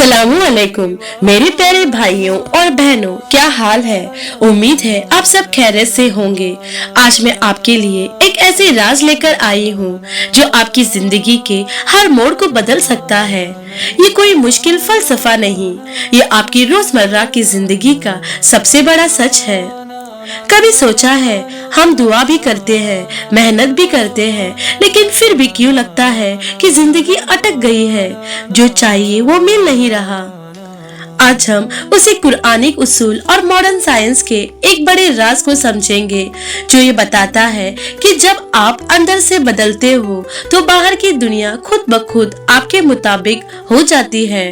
अस्सलामुअलैकुम मेरे प्यारे भाइयों और बहनों, क्या हाल है। उम्मीद है आप सब खैरियत से होंगे। आज मैं आपके लिए एक ऐसे राज लेकर आई हूँ जो आपकी जिंदगी के हर मोड़ को बदल सकता है। ये कोई मुश्किल फलसफा नहीं, ये आपकी रोजमर्रा की जिंदगी का सबसे बड़ा सच है। कभी सोचा है हम दुआ भी करते हैं, मेहनत भी करते हैं, लेकिन फिर भी क्यों लगता है कि जिंदगी अटक गई है, जो चाहिए वो मिल नहीं रहा। आज हम उसी कुरानिक उसूल और मॉडर्न साइंस के एक बड़े राज को समझेंगे, जो ये बताता है कि जब आप अंदर से बदलते हो तो बाहर की दुनिया खुद ब खुद आपके मुताबिक हो जाती है।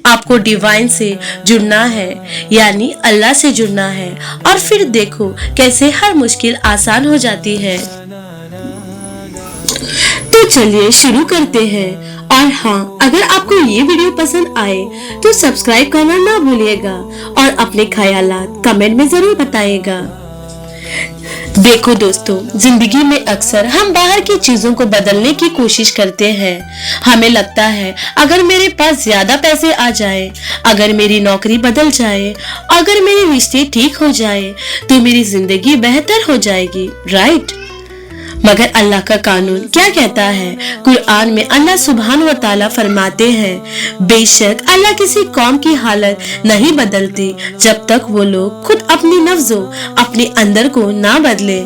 आपको डिवाइन से जुड़ना है, यानी अल्लाह से जुड़ना है, और फिर देखो कैसे हर मुश्किल आसान हो जाती है। तो चलिए शुरू करते हैं। और हाँ, अगर आपको ये वीडियो पसंद आए तो सब्सक्राइब करना ना भूलिएगा और अपने ख्यालात कमेंट में जरूर बताइएगा। देखो दोस्तों, जिंदगी में अक्सर हम बाहर की चीजों को बदलने की कोशिश करते हैं। हमें लगता है अगर मेरे पास ज्यादा पैसे आ जाए, अगर मेरी नौकरी बदल जाए, अगर मेरे रिश्ते ठीक हो जाए तो मेरी जिंदगी बेहतर हो जाएगी, राइट। मगर अल्लाह का कानून क्या कहता है? कुरान में अल्लाह सुभान व ताला फरमाते हैं, बेशक अल्लाह किसी कौम की हालत नहीं बदलती जब तक वो लोग खुद अपनी नफ्जों, अपने अंदर को ना बदले।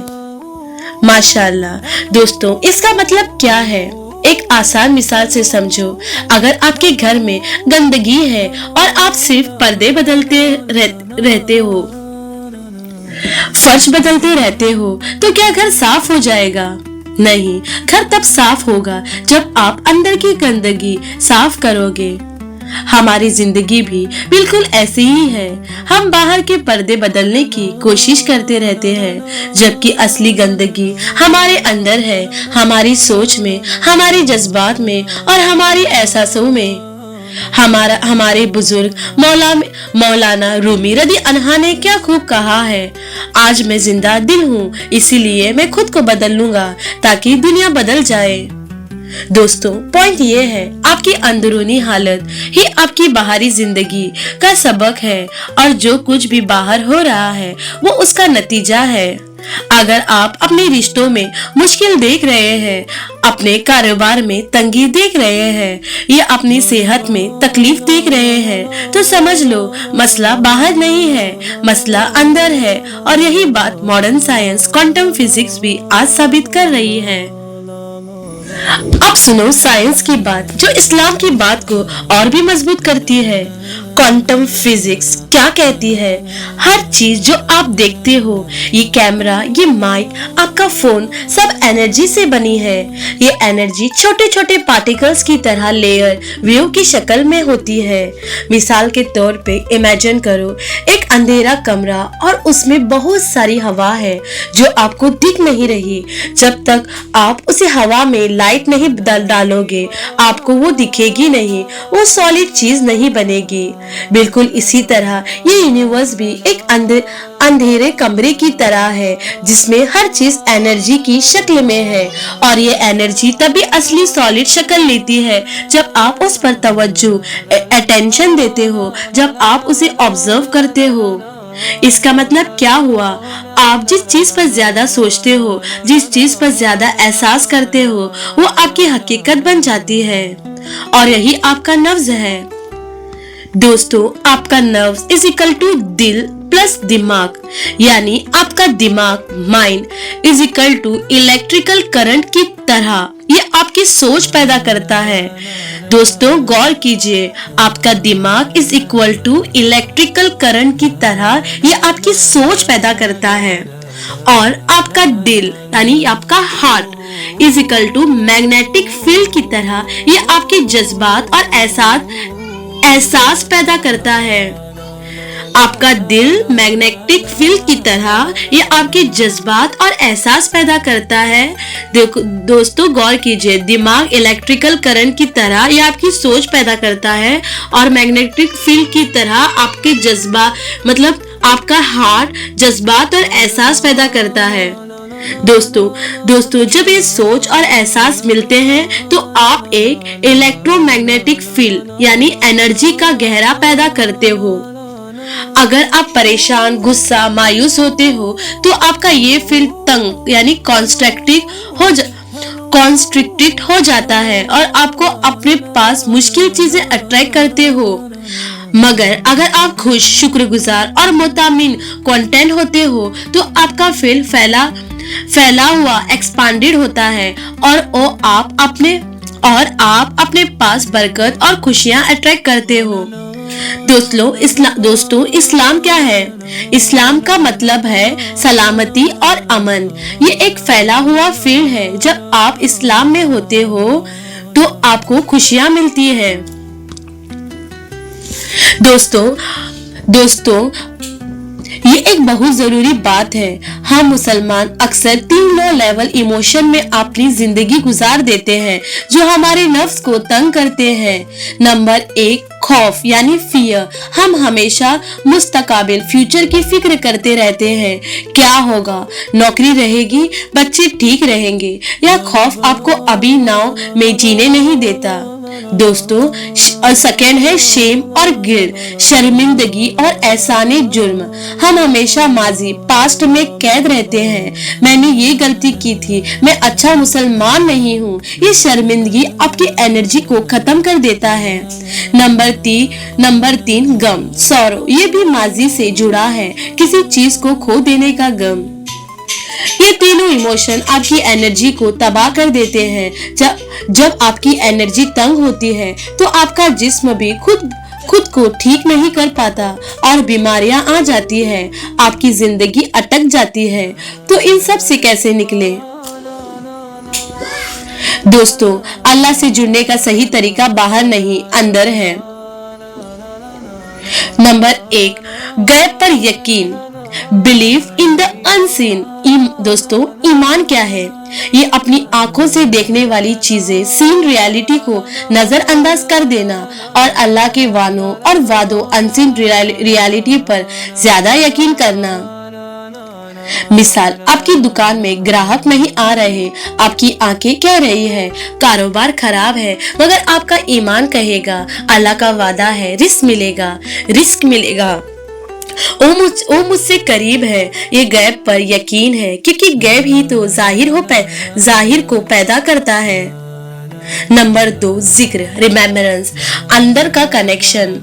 माशाअल्लाह। दोस्तों, इसका मतलब क्या है? एक आसान मिसाल से समझो। अगर आपके घर में गंदगी है और आप सिर्फ पर्दे बदलते रहते हो, फर्श बदलते रहते हो, तो क्या घर साफ हो जाएगा? नहीं, घर तब साफ होगा जब आप अंदर की गंदगी साफ करोगे। हमारी जिंदगी भी बिल्कुल ऐसी ही है। हम बाहर के पर्दे बदलने की कोशिश करते रहते हैं, जबकि असली गंदगी हमारे अंदर है, हमारी सोच में, हमारे जज्बात में और हमारे एहसासों में। हमारे बुजुर्ग मौलाना रूमी रदी अन्हा ने क्या खूब कहा है, आज मैं जिंदा दिल हूँ, इसीलिए मैं खुद को बदल लूंगा ताकि दुनिया बदल जाए। दोस्तों, पॉइंट ये है, आपकी अंदरूनी हालत ही आपकी बाहरी जिंदगी का सबक है, और जो कुछ भी बाहर हो रहा है वो उसका नतीजा है। अगर आप अपने रिश्तों में मुश्किल देख रहे हैं, अपने कारोबार में तंगी देख रहे हैं, या अपनी सेहत में तकलीफ देख रहे हैं, तो समझ लो मसला बाहर नहीं है, मसला अंदर है। और यही बात मॉडर्न साइंस, क्वांटम फिजिक्स भी आज साबित कर रही है। अब सुनो साइंस की बात, जो इस्लाम की बात को और भी मजबूत करती है। क्वांटम फिजिक्स क्या कहती है? हर चीज जो आप देखते हो, ये कैमरा, ये माइक, आपका फोन, सब एनर्जी से बनी है। ये एनर्जी छोटे छोटे पार्टिकल्स की तरह लेयर वेव की शक्ल में होती है। मिसाल के तौर पे इमेजिन करो एक अंधेरा कमरा और उसमें बहुत सारी हवा है जो आपको दिख नहीं रही। जब तक आप उसे हवा में लाइट नहीं डालोगे, आपको वो दिखेगी नहीं, वो सॉलिड चीज नहीं बनेगी। बिल्कुल इसी तरह ये यूनिवर्स भी एक अंधेरे कमरे की तरह है, जिसमें हर चीज एनर्जी की शक्ल में है, और ये एनर्जी तभी असली सॉलिड शक्ल लेती है जब आप उस पर तवज्जो, अटेंशन देते हो, जब आप उसे ऑब्जर्व करते हो। इसका मतलब क्या हुआ? आप जिस चीज पर ज्यादा सोचते हो, जिस चीज पर ज्यादा एहसास करते हो, वो आपकी हकीकत बन जाती है, और यही आपका नफ्स है। दोस्तों, आपका नर्व्स इज इक्वल टू दिल प्लस दिमाग, यानी आपका दिमाग, mind, is equal to electrical current की तरह ये आपकी सोच पैदा करता है। दोस्तों, गौर कीजिए, आपका दिमाग is equal to electrical current की तरह ये आपकी सोच पैदा करता है, और आपका दिल यानी आपका heart is equal to magnetic field की तरह ये आपके जज्बात और एहसास पैदा करता है। आपका दिल मैग्नेटिक फील्ड की तरह ये आपके जज्बात और एहसास पैदा करता है। देखो दोस्तों, गौर कीजिए, दिमाग इलेक्ट्रिकल करंट की तरह ये आपकी सोच पैदा करता है, और मैग्नेटिक फील्ड की तरह आपके जज्बा मतलब आपका हार्ट जज्बात और एहसास पैदा करता है। दोस्तों जब ये सोच और एहसास मिलते हैं तो आप एक इलेक्ट्रोमैग्नेटिक फील्ड यानी एनर्जी का गहरा पैदा करते हो। अगर आप परेशान, गुस्सा, मायूस होते हो तो आपका ये फील्ड तंग यानी कॉन्स्ट्रिक्टेड हो जाता है और आपको अपने पास मुश्किल चीजें अट्रैक्ट करते हो। मगर अगर आप खुश, शुक्रगुजार और मुतमिन कंटेंट होते हो तो आपका फील्ड फैला हुआ एक्सपांडेड होता है और आप अपने पास बरकत और खुशियां अट्रैक्ट करते हो। दोस्तों इस्लाम क्या है? इस्लाम का मतलब है सलामती और अमन। ये एक फैला हुआ फील्ड है। जब आप इस्लाम में होते हो तो आपको खुशियां मिलती है। दोस्तों ये एक बहुत जरूरी बात है। हम मुसलमान अक्सर 3 लो लेवल इमोशन में अपनी जिंदगी गुजार देते हैं जो हमारे नफ्स को तंग करते हैं। नंबर 1 खौफ यानी फियर। हम हमेशा मुस्तकबिल फ्यूचर की फिक्र करते रहते हैं। क्या होगा? नौकरी रहेगी, बच्चे ठीक रहेंगे, या खौफ आपको अभी नाव में जीने नहीं देता। दोस्तों और सेकेंड है शेम और गिल्ट, शर्मिंदगी और एहसाने जुर्म। हम हमेशा माजी पास्ट में कैद रहते हैं। मैंने ये गलती की थी, मैं अच्छा मुसलमान नहीं हूँ। ये शर्मिंदगी आपकी एनर्जी को खत्म कर देता है। नंबर 3 गम, सॉरो। ये भी माजी से जुड़ा है, किसी चीज को खो देने का गम। ये तीनों इमोशन आपकी एनर्जी को तबाह कर देते हैं। जब आपकी एनर्जी तंग होती है तो आपका जिस्म भी खुद को ठीक नहीं कर पाता और बीमारियां आ जाती है, आपकी जिंदगी अटक जाती है। तो इन सब से कैसे निकले? दोस्तों अल्लाह से जुड़ने का सही तरीका बाहर नहीं, अंदर है। नंबर 1 गैब पर यकीन, बिलीव इन द अनसीन। दोस्तों ईमान क्या है? ये अपनी आंखों से देखने वाली चीजें, सीन रियलिटी को नजरअंदाज कर देना और अल्लाह के वानों और वादों, अनसीन रियलिटी पर ज्यादा यकीन करना। मिसाल, आपकी दुकान में ग्राहक नहीं आ रहे, आपकी आंखें कह रही है कारोबार खराब है, मगर आपका ईमान कहेगा अल्लाह का वादा है, रिस्क मिलेगा। वो मुझसे करीब है। ये गैब पर यकीन है क्योंकि गैब ही तो जाहिर को पैदा करता है। नंबर 2 जिक्र, रिमेम्बरेंस, अंदर का कनेक्शन।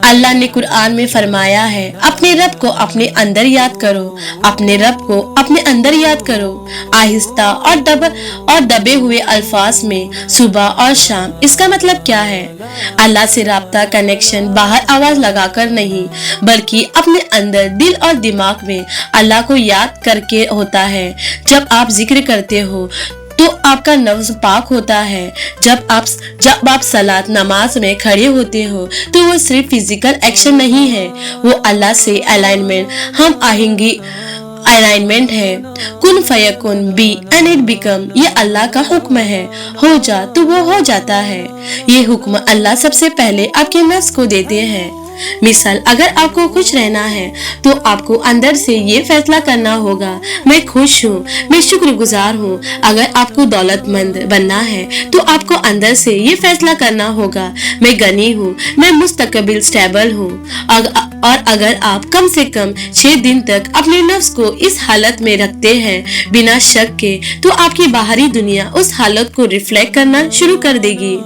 अल्लाह ने कुरान में फरमाया है अपने रब को अपने अंदर याद करो, अपने रब को अपने अंदर याद करो। आहिस्ता और दबे हुए अल्फाज में सुबह और शाम। इसका मतलब क्या है? अल्लाह से राब्ता, कनेक्शन बाहर आवाज लगाकर नहीं बल्कि अपने अंदर, दिल और दिमाग में अल्लाह को याद करके होता है। जब आप जिक्र करते हो तो आपका नफ्स पाक होता है। जब आप सलात, नमाज में खड़े होते हो तो वो सिर्फ फिजिकल एक्शन नहीं है, वो अल्लाह से अलाइनमेंट है। कुन फयकुन, बी एंड इट बिकम। ये अल्लाह का हुक्म है, हो जा तो वो हो जाता है। ये हुक्म अल्लाह सबसे पहले आपके नफ्स को देते हैं। मिसाल, अगर आपको खुश रहना है तो आपको अंदर से ये फैसला करना होगा मैं खुश हूँ, मैं शुक्रगुजार हूँ। अगर आपको दौलतमंद बनना है तो आपको अंदर से ये फैसला करना होगा मैं गनी हूँ, मैं मुस्तकबिल स्टेबल हूँ। और अगर आप कम से कम 6 दिन तक अपने नफ्स को इस हालत में रखते हैं बिना शक के, तो आपकी बाहरी दुनिया उस हालत को रिफ्लेक्ट करना शुरू कर देगी।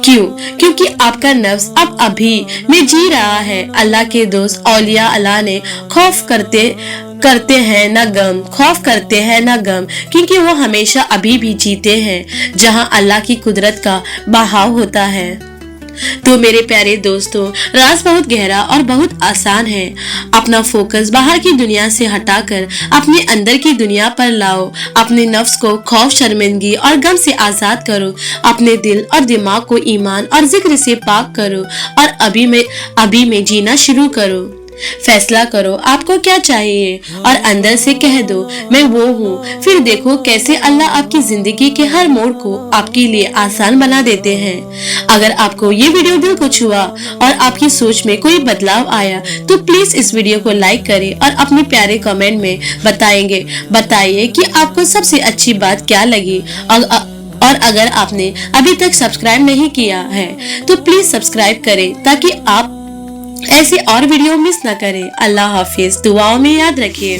क्यों? क्योंकि आपका नफ्स अब अभी में जी रहा है। अल्लाह के दोस्त औलिया अल्लाह ने खौफ करते हैं न गम, क्योंकि वो हमेशा अभी भी जीते हैं जहां अल्लाह की कुदरत का बहाव होता है। तो मेरे प्यारे दोस्तों, राज बहुत गहरा और बहुत आसान है। अपना फोकस बाहर की दुनिया से हटाकर अपने अंदर की दुनिया पर लाओ। अपने नफ्स को खौफ, शर्मिंदगी और गम से आजाद करो। अपने दिल और दिमाग को ईमान और जिक्र से पाक करो और अभी में जीना शुरू करो। फैसला करो आपको क्या चाहिए और अंदर से कह दो मैं वो हूँ। फिर देखो कैसे अल्लाह आपकी जिंदगी के हर मोड़ को आपके लिए आसान बना देते हैं। अगर आपको ये वीडियो दिल को छुआ और आपकी सोच में कोई बदलाव आया तो प्लीज इस वीडियो को लाइक करें और अपने प्यारे कमेंट में बताइए कि आपको सबसे अच्छी बात क्या लगी। और अगर आपने अभी तक सब्सक्राइब नहीं किया है तो प्लीज सब्सक्राइब करें ताकि आप ऐसी और वीडियो मिस न करें। अल्लाह हाफिज, दुआओं में याद रखिए।